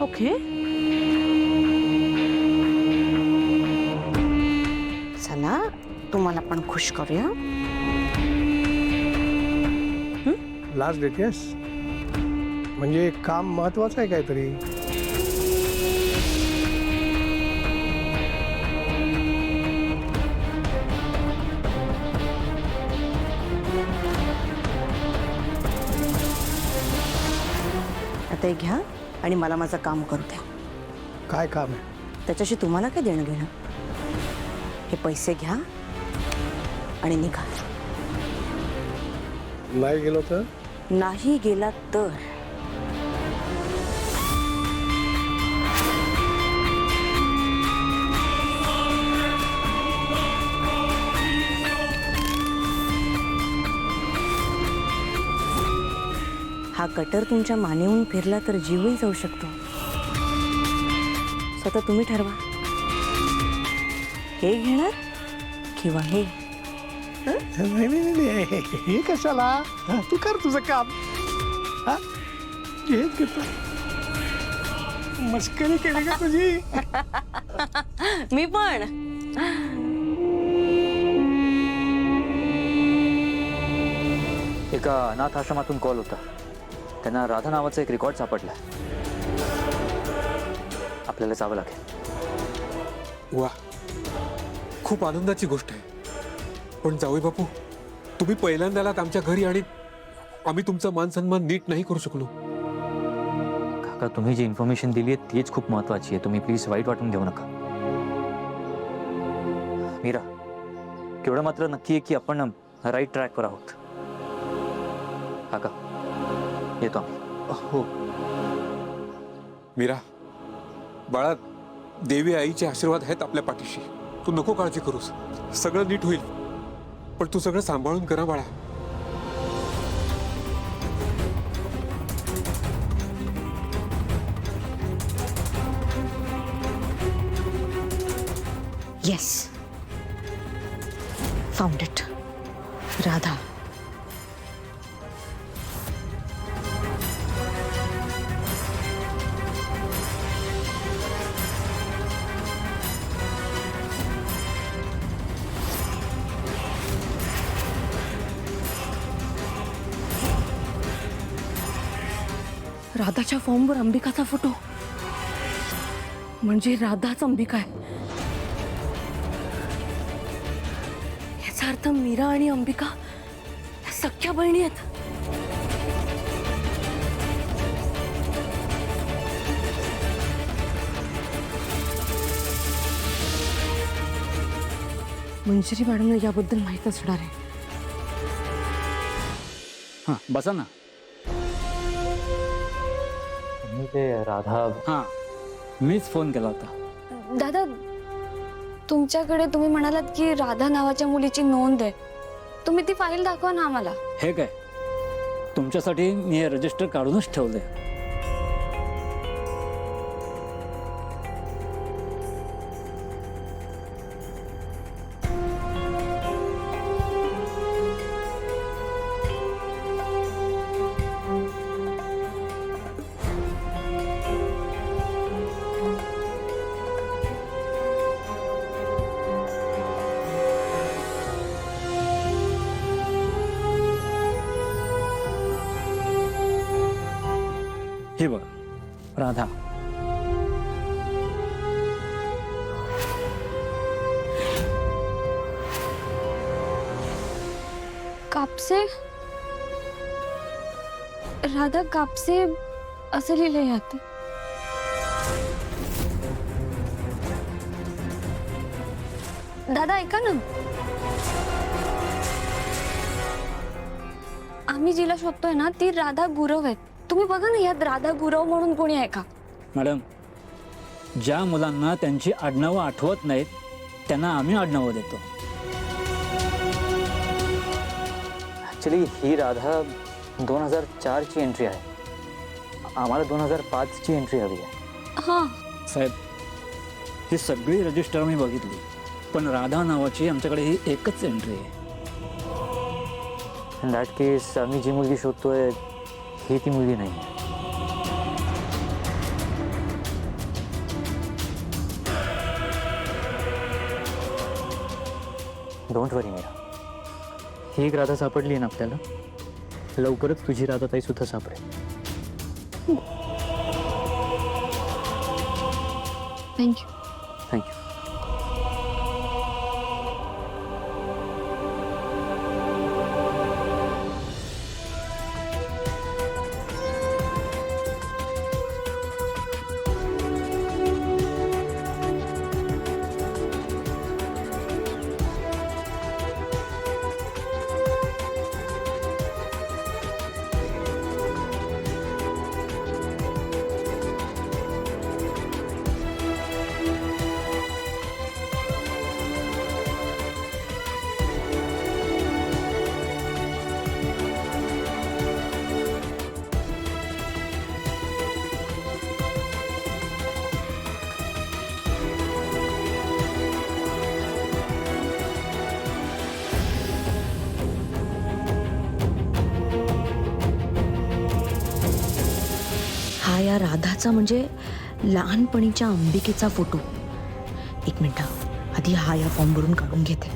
Okay. चला तुम्हाला पण खुश करूया. लास्ट डेट येस, म्हणजे काम महत्वाचं आहे काहीतरी. आता हे घ्या आणि मला माझं काम करू द्या. काय काम आहे? त्याच्याशी तुम्हाला काय देणं घेणं. हे पैसे घ्या आणि निघा. नाही गेलो तर? नाही गेला तर हा कटर तुमच्या मानेहून फिरला तर जीवही जाऊ शकतो. स्वतः तुम्ही ठरवा, हे घेणार किंवा हे. नाही नाही नाही, हे कशाला? तू कर तुझं काम. हा, हेच घेतो. मस्करी केली का तुझी? मी पण. एका अनाथ आश्रमातून कॉल होता. त्यांना राधा नावाचा एक रेकॉर्ड सापडला. आपल्याला जावं लागेल. वा, खूप आनंदाची गोष्ट आहे. पण जावई बापू, तुम्ही पहिल्यांदा आलात आमच्या घरी आणि आम्ही तुमचा मान सन्मान नीट नाही करू शकलो. काका, तुम्ही जी इन्फॉर्मेशन दिली आहे तीच खूप महत्वाची आहे. तुम्ही प्लीज वाईट वाटून घेऊ नका. मीरा, केवढं मात्र नक्की आहे की आपण राईट ट्रॅकवर आहोत. काका, येतो आम्ही. हो मीरा, बाळा, देवी आईचे आशीर्वाद आहेत आपल्या पाठीशी. तू नको काळजी करूस, सगळं नीट होईल. पण तू सगळं सांभाळून करा बाळा. Yes, found it. राधा. राधाच्या फॉर्मवर अंबिकाचा फोटो, म्हणजे राधाच अंबिका आहे. याचा अर्थ मीरा आणि अंबिका या सख्या बहिणी आहेत. मंजिरी मॅडमला याबद्दल माहित असणार आहे. हां, बसा ना. तुम्ही ते राधा. हां, मीच फोन केला होता. दादा, तुमच्याकडे तुम्ही म्हणालात की राधा नावाच्या मुलीची नोंद आहे. तुम्ही ती फाईल दाखवा ना आम्हाला. हे काय, तुमच्यासाठी मी हे रजिस्टर काढूनच ठेवलंय. हे बघ, राधा. कापसे, राधा कापसे असं लिहिलंय यात. दादा ऐका ना, आम्ही जिला शोधतोय ना ती राधा गुरव आहे. तुम्ही बघा ना, यात राधा गुरव म्हणून कोणी आहे का? मॅडम, ज्या मुलांना त्यांची आडनावं आठवत नाहीत त्यांना आम्ही आडनावं देतो. ॲक्च्युली ही राधा 2004 ची एंट्री आहे. आम्हाला 2005 ची एंट्री हवी आहे. हां साहेब, ही सगळी रजिस्टर मी बघितली, पण राधा नावाची आमच्याकडे ही एकच एंट्री आहे. इन दॅट केस आम्ही जी मुलगी शोधतोय ही ती मुलगी नाही. डोंट वरी मीरा, ही एक राधा सापडली आहे ना आपल्याला, लवकरच तुझी राधाताई सुद्धा सापडेल. थँक्यू. थँक्यू. हा या राधाचा म्हणजे लहानपणीच्या अंबिकेचा फोटो. एक मिनिट, आधी हा या फॉर्म भरून काढून घेते.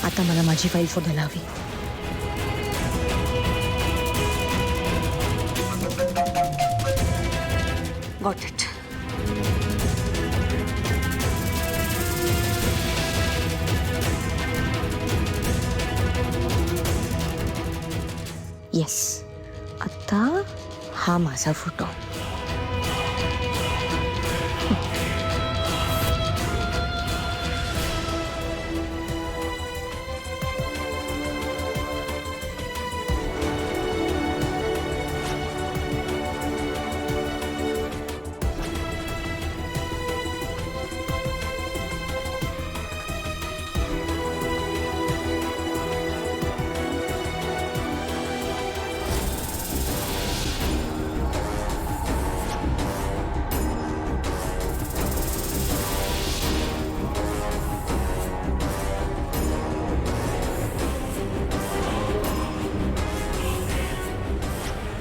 आता मला माझी फाईल शोधायला हवी. Got it. येस, आता हा माझा फोटो.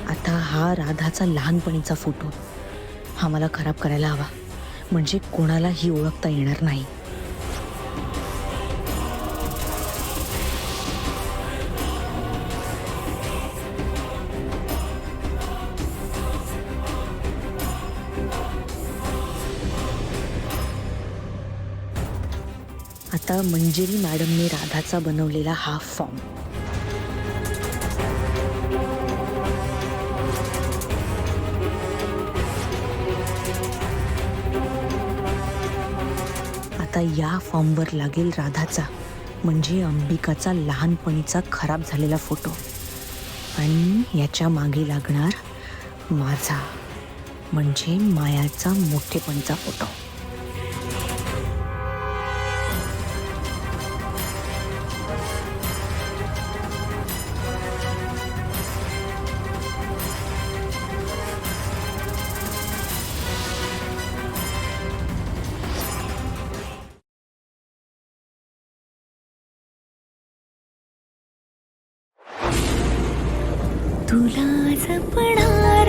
आता हा राधाचा लहानपणीचा फोटो, हा मला खराब करायला हवा, म्हणजे कोणालाही ओळखता येणार नाही. आता मंजिरी मॅडमने राधाचा बनवलेला हा फॉर्म. आता या फॉर्मवर लागेल राधाचा म्हणजे अंबिकाचा लहानपणीचा खराब झालेला फोटो, आणि याच्या मागे लागणार माझा म्हणजे मायाचा मोठेपणीचा फोटो. तुला जपणार